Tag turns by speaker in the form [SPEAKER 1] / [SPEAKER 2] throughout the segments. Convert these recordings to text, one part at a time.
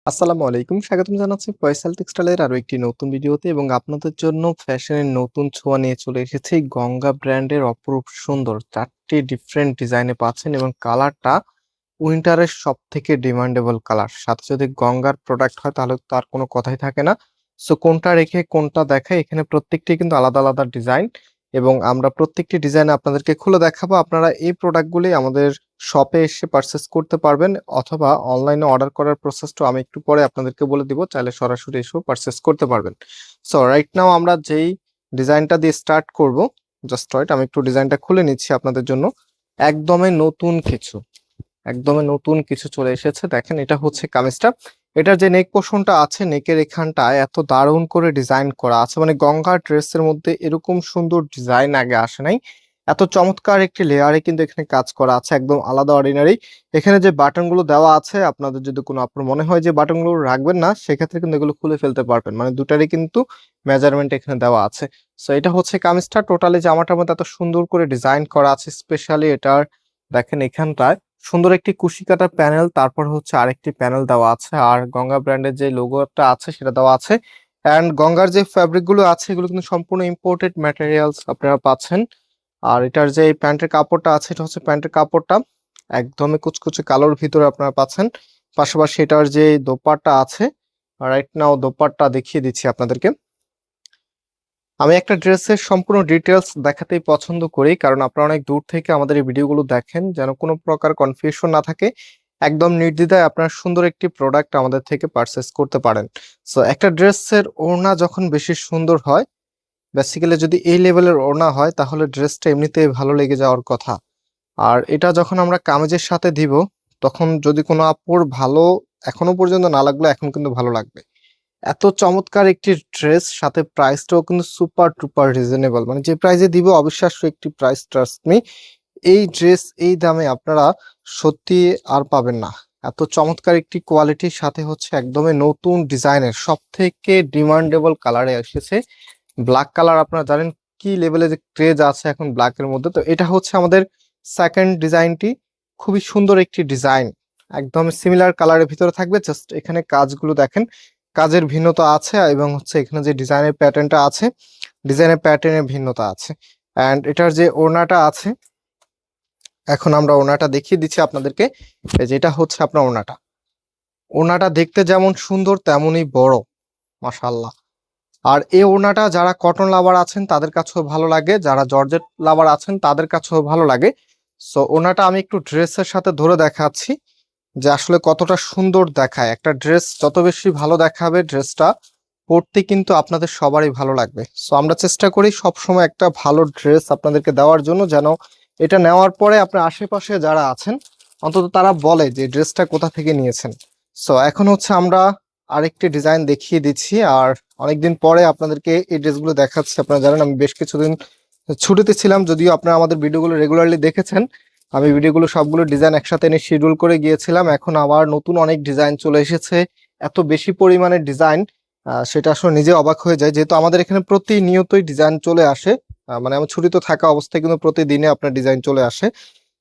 [SPEAKER 1] আসসালামু আলাইকুম। স্বাগতম জানাচ্ছি ফয়সাল টেক্সটাইলের আরো একটি নতুন ভিডিওতে এবং আপনাদের জন্য ফ্যাশনের নতুন ছোঁয়া নিয়ে চলে এসেছি। গঙ্গা ব্র্যান্ডের অপরূপ সুন্দর ৪ টি ডিফারেন্ট ডিজাইনে পাচ্ছেন এবং কালারটা উইন্টারের সবথেকে ডিমান্ডেবল কালার। সাথে যদি গঙ্গার প্রোডাক্ট হয় তাহলে তো আর কোনো কথাই থাকে না। সো কোনটা রেখে কোনটা দেখাই, এখানে প্রত্যেকটি কিন্তু আলাদা, আলাদা ডিজাইন এবং আমরা প্রত্যেকটি ডিজাইন আপনাদেরকে খুলে দেখাবো। আপনারা এই প্রোডাক্টগুলি আমাদের শপে এসে পারচেজ করতে পারবেন অথবা অনলাইনে অর্ডার করার প্রসেসটা আমি একটু পরে আপনাদেরকে বলে দিব। চাইলে সরাসরি এসেও পারচেজ করতে পারবেন। সো রাইট নাও আমরা যেই ডিজাইনটা দিয়ে স্টার্ট করব, জাস্ট ওয়েট, আমি একটু ডিজাইনটা খুলে নিচ্ছি আপনাদের জন্য। একদমই নতুন কিছু, একদমই নতুন কিছু চলে এসেছে। দেখেন, এটা হচ্ছে কামিজটা। এটার যে নেক পোর্শনটা আছে, নেকের এখানটায় এত দারুণ করে ডিজাইন করা আছে, মানে গঙ্গা ড্রেসের মধ্যে এরকম সুন্দর ডিজাইন আগে আসে নাই। এত চমৎকার একটি লেয়ারে কিন্তু এখানে কাজ করা আছে, একদম আলাদা অর্ডিনারি। এখানে যে বাটনগুলো দেওয়া আছে, আপনাদের যদি কোনো আপনার মনে হয় যে বাটনগুলো রাখবেন না, সেক্ষেত্রে কিন্তু এগুলো খুলে ফেলতে পারবেন। মানে দুটারই কিন্তু মেজারমেন্ট এখানে দেওয়া আছে। সো এটা হচ্ছে কামিজটা। টোটালি জামাটার মধ্যে এত সুন্দর করে ডিজাইন করা আছে, স্পেশালি এটার দেখেন এখানটায় সুন্দর একটি কুশি কাটা প্যানেল, তারপর হচ্ছে আরেকটি প্যানেল দেওয়া আছে, আর গঙ্গা ব্র্যান্ডের যে লোগোটা আছে সেটা দেওয়া আছে। অ্যান্ড গঙ্গার যে ফ্যাব্রিক গুলো আছে এগুলো কিন্তু সম্পূর্ণ ইম্পোর্টেড ম্যাটেরিয়ালস আপনারা পাচ্ছেন। আর এটার যে প্যান্টের কাপড়টা আছে, এটা হচ্ছে প্যান্টের কাপড়টা একদমই কুচকুচে কালোর ভিতরে আপনারা পাচ্ছেন। পাশাপাশি এটার যে দোপাট্টা আছে, রাইট নাও দোপাট্টা দেখিয়ে দিচ্ছি আপনাদেরকে। আমি একটা ড্রেসের সম্পূর্ণ ডিটেলস দেখাতেই পছন্দ করি, কারণ আপনারা অনেক দূর থেকে আমাদের এই ভিডিওগুলো দেখেন, যেন কোনো প্রকার কনফিউশন না থাকে। একদম নির্দ্বিধায় আপনারা সুন্দর একটি প্রোডাক্ট আমাদের থেকে পারচেস করতে পারেন। সো একটা ড্রেসের ওড়না যখন বেশি সুন্দর হয়, বেসিক্যালি যদি এই লেভেলের ওড়না হয়, তাহলে ড্রেসটা এমনিতেই ভালো লেগে যাওয়ার কথা। আর এটা যখন আমরা কামিজের সাথে দিব, তখন যদি কোনো আপুর ভালো এখনো পর্যন্ত না লাগলো, এখন কিন্তু ভালো লাগবে। এত চমৎকার একটি ড্রেস, সাথে প্রাইসটাও কিন্তু সুপার টুপার রিজনেবল, মানে যে প্রাইসে দিব অবিশ্বাস্য একটি প্রাইস, ট্রাস্ট মি। এই ড্রেস এই দামে আপনারা সত্যি আর পাবেন না। এত চমৎকার একটি কোয়ালিটির সাথে হচ্ছে একদমই নতুন ডিজাইনের সব থেকে ডিমান্ডেবল কালারে এসেছে। ব্ল্যাক কালার আপনারা জানেন কি লেভেলের ক্রেজ আছে এখন ব্ল্যাকের মধ্যে। তো এটা হচ্ছে আমাদের সেকেন্ড ডিজাইনটি। খুবই সুন্দর একটি ডিজাইন, একদম সিমিলার কালারের ভিতরে থাকবে। জাস্ট এখানে কাজগুলো দেখেন, কাজের ভিন্নতা আছে এবং হচ্ছে এখানে যে ডিজাইনের প্যাটার্নটা আছে, ডিজাইনের প্যাটার্নের ভিন্নতা আছে। অ্যান্ড এটার যে ওড়নাটা আছে, এখন আমরা ওড়নাটা দেখিয়ে দিচ্ছি আপনাদেরকে। এই যে এটা হচ্ছে আপনার ওড়নাটা। ওড়নাটা দেখতে যেমন সুন্দর তেমনই বড়, মাশাআল্লাহ। আর এই ওড়নাটা যারা কটন লাভার আছেন তাদের কাছেও ভালো লাগে, যারা জর্জেট লাভার আছেন তাদের কাছেও ভালো লাগে। সো ওড়নাটা আমি একটু ড্রেসের সাথে ধরে দেখাচ্ছি যে আসলে কতটা সুন্দর দেখায়। একটা ড্রেস যত বেশি ভালো দেখাবে, ড্রেসটা পরতে কিন্তু আপনাদের সবারই ভালো লাগবে। সো আমরা চেষ্টা করি সবসময় একটা ভালো ড্রেস আপনাদেরকে দেওয়ার জন্য, যেন এটা নেওয়ার পরে আপনার আশেপাশে যারা আছেন অন্তত তারা বলে যে ড্রেসটা কোথা থেকে নিয়েছেন। সো এখন হচ্ছে আমরা আরেকটি ডিজাইন দেখিয়ে দিচ্ছি। আর অনেকদিন পরে আপনাদেরকে এই ড্রেসগুলো দেখাচ্ছি। আপনারা জানেন আমি বেশ কিছুদিন ছুটিতে ছিলাম, যদিও আপনারা আমাদের ভিডিওগুলো রেগুলারলি দেখেছেন। আমি ভিডিওগুলো সবগুলো ডিজাইন একসাথে এনে শিডিউল করে গিয়েছিলাম। এখন আবার নতুন অনেক ডিজাইন চলে এসেছে, এত বেশি পরিমাণে ডিজাইন, সেটা আসলে নিজে অবাক হয়ে যায়, যেহেতু আমাদের এখানে প্রতিনিয়তই ডিজাইন চলে আসে। মানে আমার ছুটিতে থাকা অবস্থায় কিন্তু প্রতিদিনে আপনার ডিজাইন চলে আসে।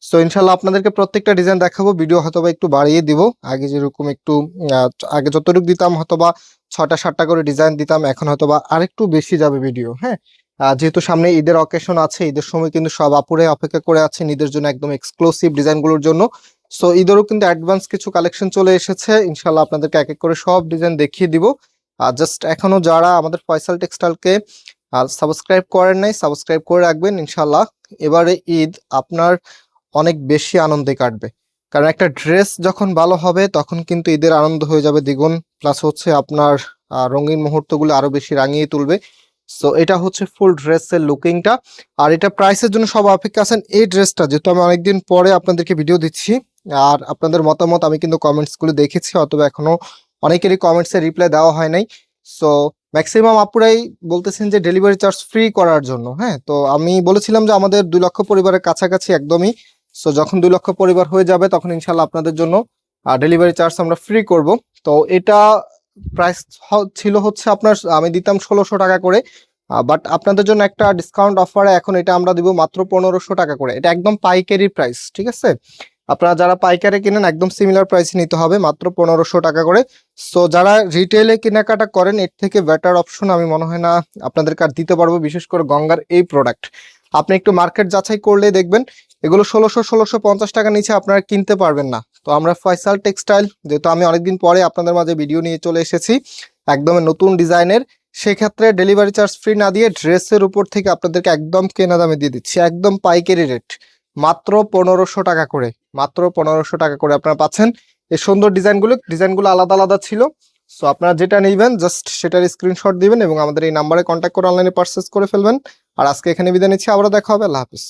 [SPEAKER 1] তো ইনশাল্লাহ আপনাদেরকে প্রত্যেকটা ডিজাইন দেখাবো। ভিডিও হয়তোবা একটু বাড়িয়ে দিব, আগে যেরকম একটু আগে যতটুকু দিতাম হয়তোবা 6টা 7টা করে ডিজাইন দিতাম, এখন হয়তোবা আরেকটু বেশি যাবে ভিডিও। হ্যাঁ, যেহেতু সামনে ঈদের অকেশন আছে, ঈদের সময় কিন্তু সব আপুরে অপেক্ষা করে আছেন ঈদের জন্য, একদম এক্সক্লুসিভ ডিজাইনগুলোর জন্য। সো ঈদেরও কিন্তু অ্যাডভান্স কিছু কালেকশন চলে এসেছে, ইনশাল্লাহ আপনাদেরকে এক এক করে সব ডিজাইন দেখিয়ে দিব। আর জাস্ট এখনো যারা আমাদের ফয়সাল টেক্সটাইলকে সাবস্ক্রাইব করেন নাই, সাবস্ক্রাইব করে রাখবেন। ইনশাল্লাহ এবারে ঈদ আপনার অনেক বেশি আনন্দে কাটবে, কারণ একটা ড্রেস যখন ভালো হবে তখন কিন্তু ঈদের আনন্দ হয়ে যাবে দ্বিগুণ। প্লাস হচ্ছে আপনার রঙিন মুহূর্তগুলো আরো বেশি রাঙিয়ে তুলবে। সো এটা হচ্ছে ফুল ড্রেসের লুকিংটা। আর এটা প্রাইসের জন্য সব অপেক্ষা আছেন। এই ড্রেসটা যেহেতু আমি অনেকদিন পরে আপনাদেরকে ভিডিও দিচ্ছি, আর আপনাদের মতামত আমি কিন্তু কমেন্টস গুলো দেখেছি, অথবা এখনো অনেকেরই কমেন্টস এর রিপ্লাই দেওয়া হয় নাই। সো ম্যাক্সিমাম আপুরাই বলতেছেন যে ডেলিভারি চার্জ ফ্রি করার জন্য। হ্যাঁ, তো আমি বলেছিলাম যে আমাদের 2 লক্ষ পরিবারের কাছাকাছি একদমই। সো যখন 2 লক্ষ পরিবার হয়ে যাবে তখন ইনশাল্লাহ আপনাদের জন্য ডেলিভারি চার্জ আমরা ফ্রি করব। তো এটা প্রাইস ছিল হচ্ছে আপনার, আমি দিতাম 1600 টাকা করে, বাট আপনাদের জন্য একটা ডিসকাউন্ট অফারে এখন এটা আমরা দিব মাত্র 1500 টাকা করে। এটা একদম পাইকারি প্রাইস, ঠিক আছে? আপনারা যারা পাইকারে কিনেন একদম সিমিলার প্রাইসে নিতে হবে, মাত্র 1500 টাকা করে। সো যারা রিটেলে কেনাকাটা করেন এর থেকে বেটার অপশন আমি মনে হয় না আপনাদেরকে আর দিতে পারবো, বিশেষ করে গঙ্গার এই প্রোডাক্ট। আপনি একটু মার্কেট যাচাই করলে দেখবেন এগুলো 1650 টাকা নিচে আপনারা কিনতে পারবেন না। তো আমরা ফয়সাল টেক্সটাইল, যেহেতু আমি অনেকদিন পরে আপনাদের মাঝে ভিডিও নিয়ে চলে এসেছি একদম নতুন ডিজাইনের, সেক্ষেত্রে ডেলিভারি চার্জ ফ্রি না দিয়ে ড্রেসের উপর থেকে আপনাদেরকে একদম কেনা দামে দিয়ে দিচ্ছি, একদম পাইকারি রেট, মাত্র 1500 টাকা করে। মাত্র 1500 টাকা করে আপনারা পাচ্ছেন এই সুন্দর ডিজাইনগুলো আলাদা আলাদা ছিল। সো আপনারা যেটা নেবেন জাস্ট সেটার স্ক্রিনশট দিবেন এবং আমাদের এই নাম্বারে কন্ট্যাক্ট করে অনলাইনে পারচেস করে ফেলবেন। আর আজকে এখানে বিদায় নিচ্ছি, আবারও দেখা হবে, আল্লাহ হাফিজ।